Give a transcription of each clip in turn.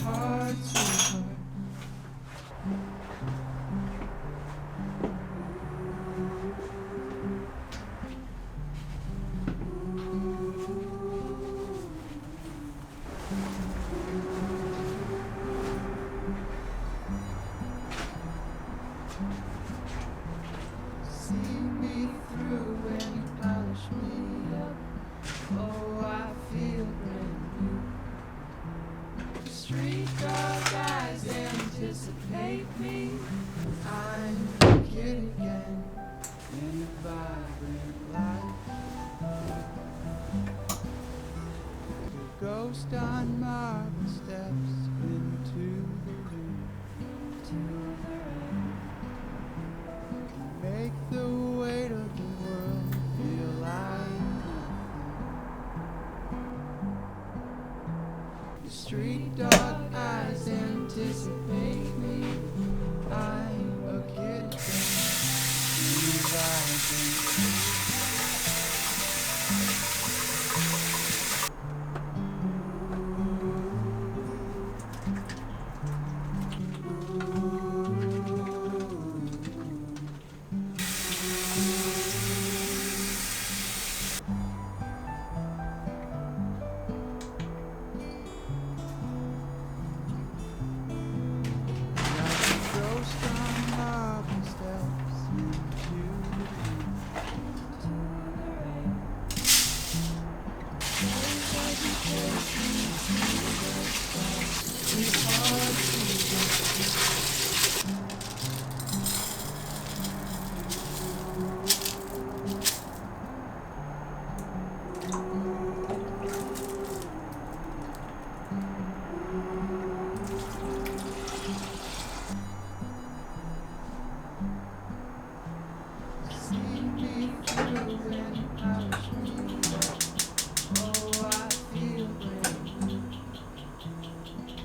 sweetheart, sweetheart. See me through when you polish me up. Oh, I feel brand new. Street dog eyes anticipate me. I'm a kid again in a vibrant light. A ghost on marble steps into the wind. Make the weight of the world feel like nothing. The street dog eyes anticipate me. I'm a kid again, reviving.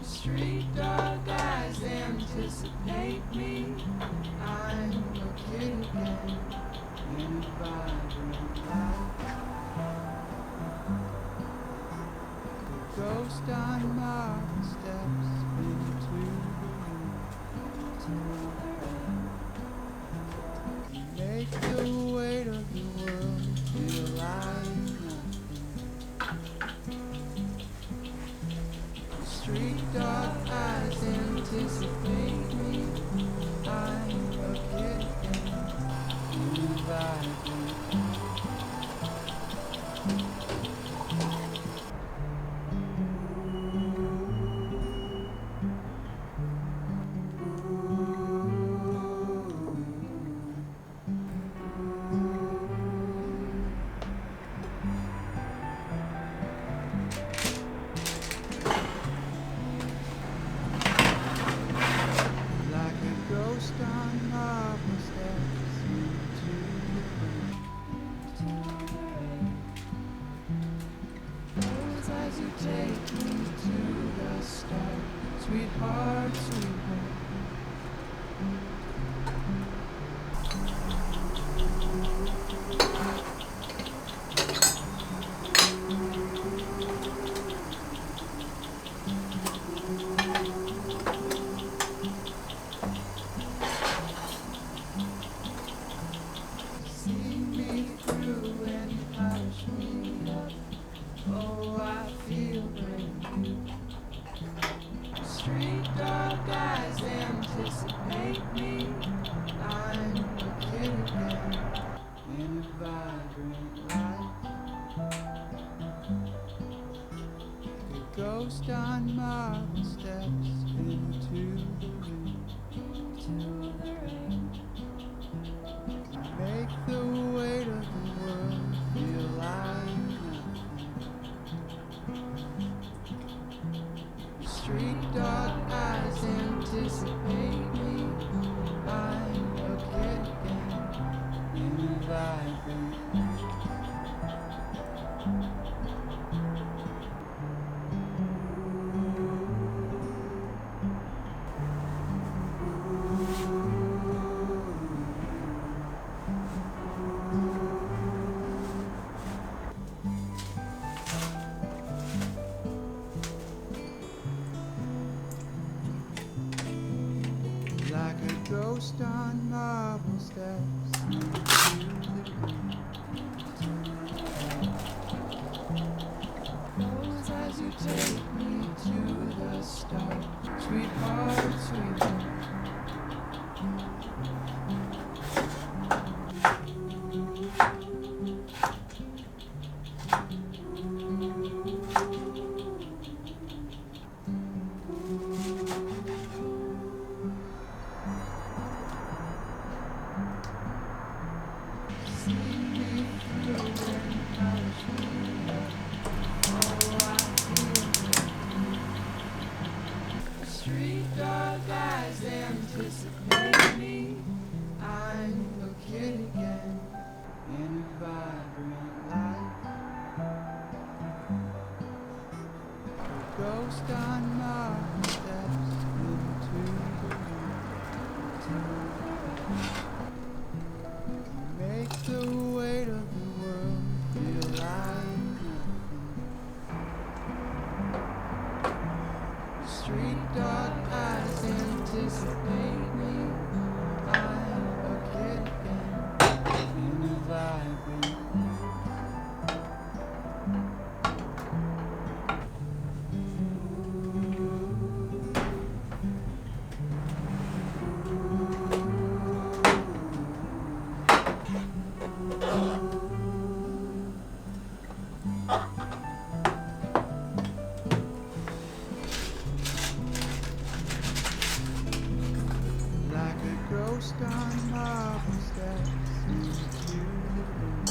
Street dog eyes anticipate me. I'm a kid again in a vibrant light. The ghost on marble steps into the room. Make the weight of the world feel like street dog eyes anticipate me. I'm a kid again, reviving. Ghost on marble steps into the rain. Close as you take me to the start, sweetheart, sweetheart. Oh, I feel brand new. Street dog eyes anticipate me. I'm a kid again in a vibrant light. A ghost on marble steps into the rain. Make the weight of the world feel like street dog eyes anticipate me. I'm a kid again in a vibrant. ghost on marble steps into the room. Close as you take me to the start, sweetheart, sweetheart. Street dog eyes anticipate me. I'm a kid again in a vibrant life. A ghost on marble steps into the room. Make the weight of the world feel like nothing. Street dog eyes anticipate me. I'm a kid again in a vibrant like a ghost on marble steps into the room.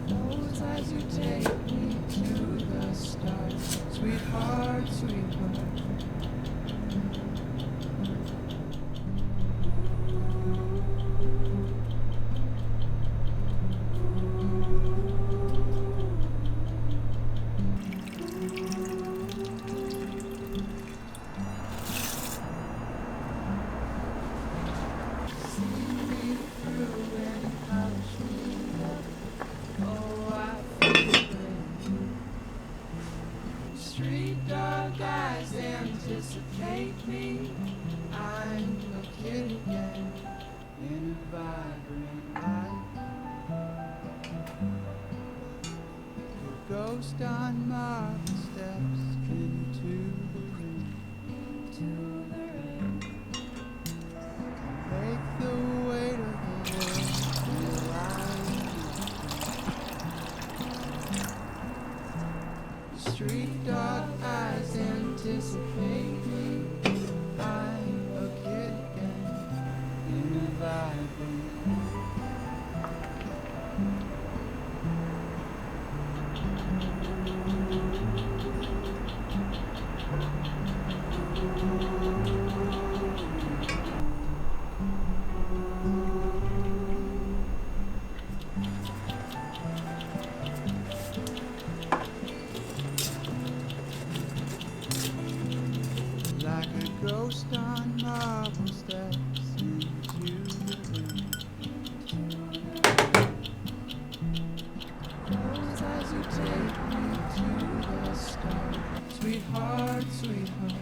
Close as you take me to the start, sweetheart, sweetheart. Street dog eyes anticipate me. I'm a kid again in a vibrant life. A ghost on marble steps into the room. Make the weight of the world feel like nothing. Street dog eyes anticipate me. I'm a kid again in a vibrant like a ghost on marble steps into the room. Close as you take me to the start, sweetheart, sweetheart.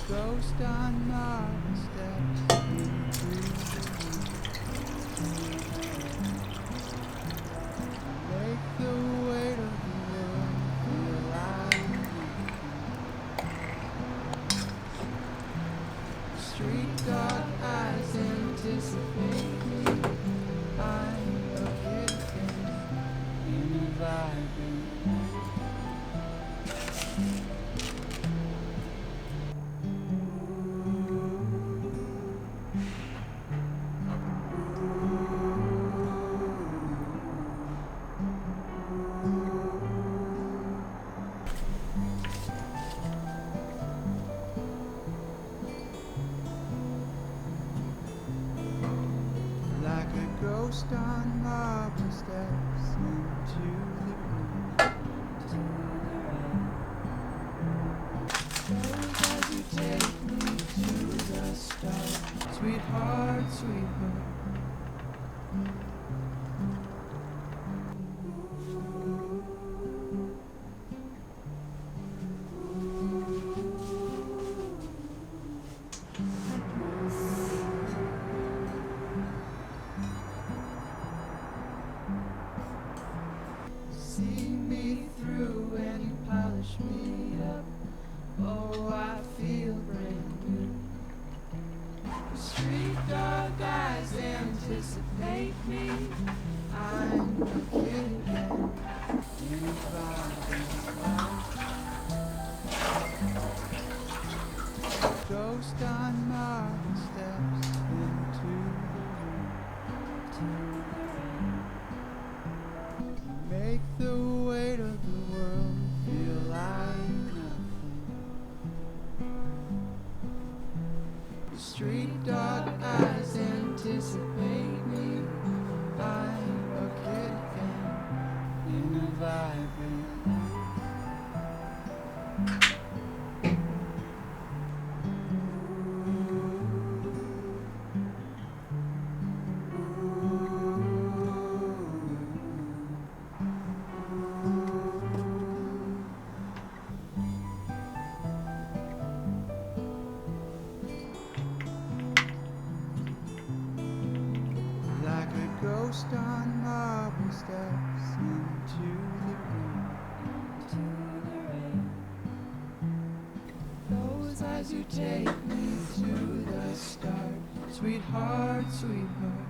Ghost on marble steps into the room. Make the weight of the world feel like nothing. Street dog eyes anticipate me. I'm a kid again in a vibrant ghost on marble steps into the room. Close as you take me to the start. Sweetheart, sweetheart. See me through and you polish me up. Oh, I feel brand new. The street dog eyes anticipate me. I'm a kid again in a vibrant life. Ghost on marble steps into the room. Make the weight of the world feel like nothing. The street dog eyes anticipate me. I'm a kid again in a vibrant life. Like a ghost on marble steps into the rain. Close as you take me to the start. Sweetheart, sweetheart.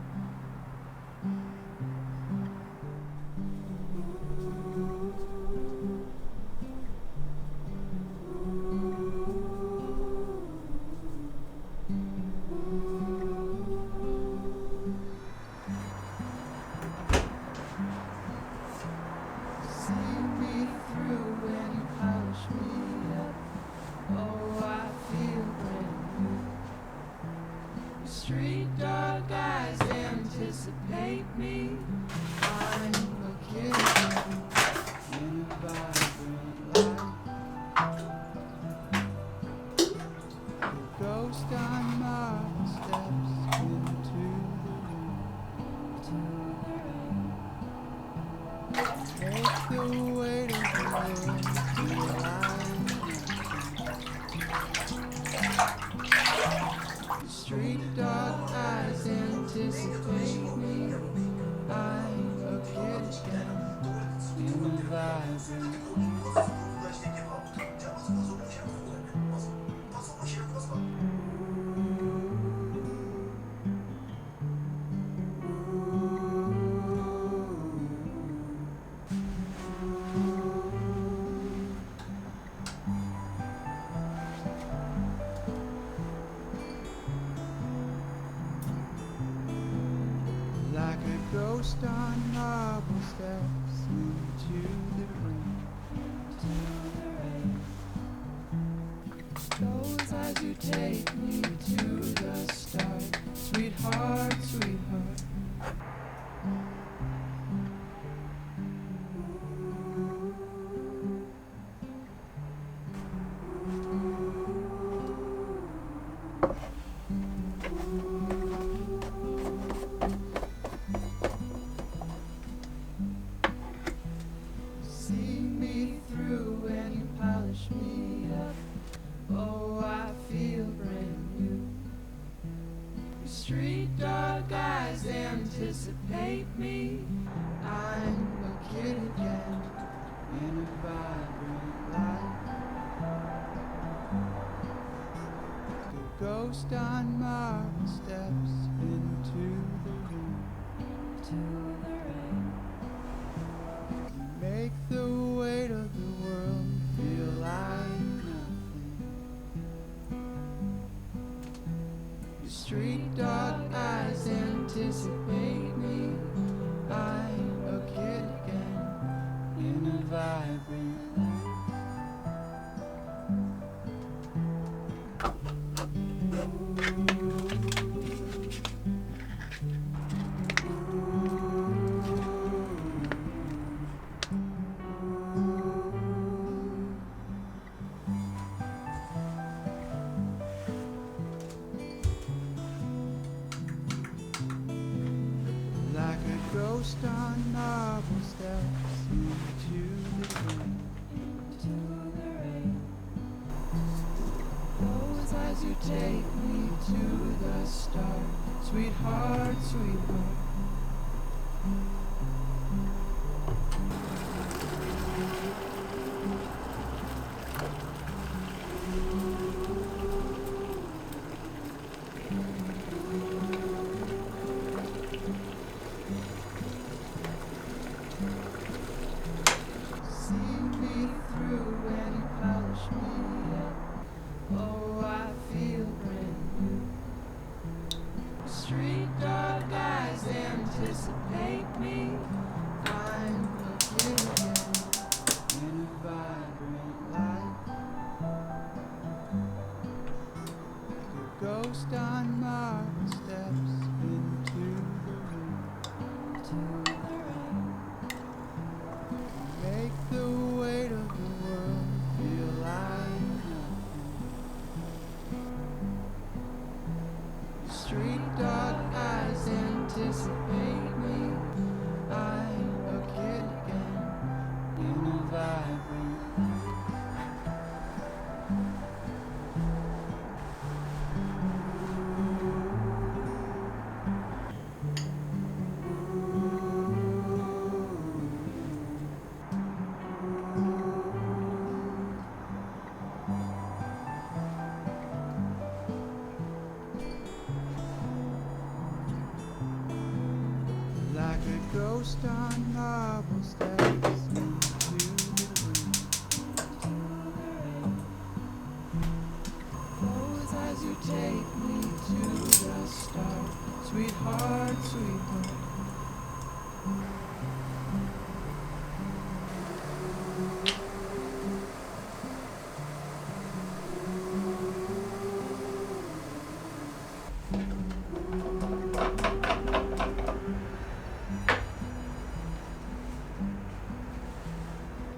See me through when you polish me up. Oh, I feel brand new. The street dog eyes anticipate me. I'm a kid again in a vibrant life. The ghost on marble steps into the room. Make the weight of the world feel like nothing. The street dog eyes anticipate me. I'm a kid again in a vibrant. Like a ghost on marble steps into the rain. Close as you take me to the start. Sweetheart, sweetheart. See me through and you polish me up. Oh, I feel brand new. The street dog eyes anticipate me. I'm a kid again in a vibrant life. The ghost on marble steps into the room. Make the weight of the world feel like nothing. The street dog eyes anticipate me. I'm a kid again in a vibrant life. Ooh. ghost on marble steps into the rain. Close as you take me to the start, sweetheart, sweetheart. See me through and you polish me up. Oh, I feel brand new. Street dog eyes anticipate me. I'm a kid again in a vibrant light. Like a ghost on marble steps into the rain. Make the weight of the world feel like nothing. Street dog eyes anticipate me. I'm a kid again in a vibrant like a ghost on marble steps into the rain. Close as you take me to the start, sweetheart, sweetheart.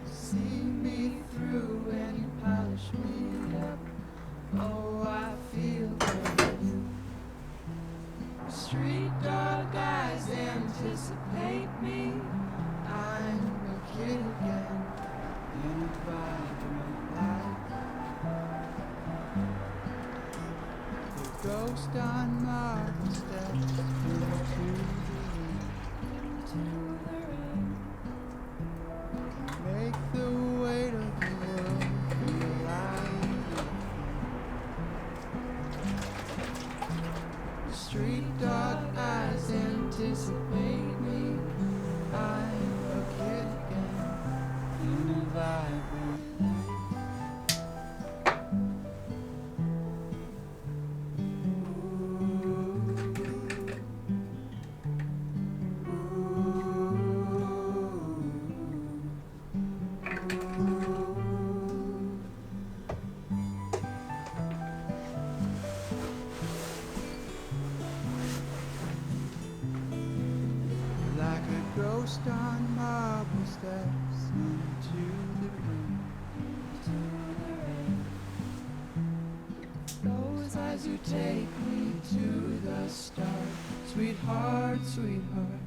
See me through and you polish me up. Oh, I feel brand new. Street dog eyes anticipate me. I'm a kid again in a vibrant light. The ghost on marble steps into the rain. Make the weight of the world feel like nothing. Street dog eyes anticipate me. I'm a kid again in a vibrant light. Like a ghost on marble steps into the rain. Close as you take me to the start, sweetheart, sweetheart.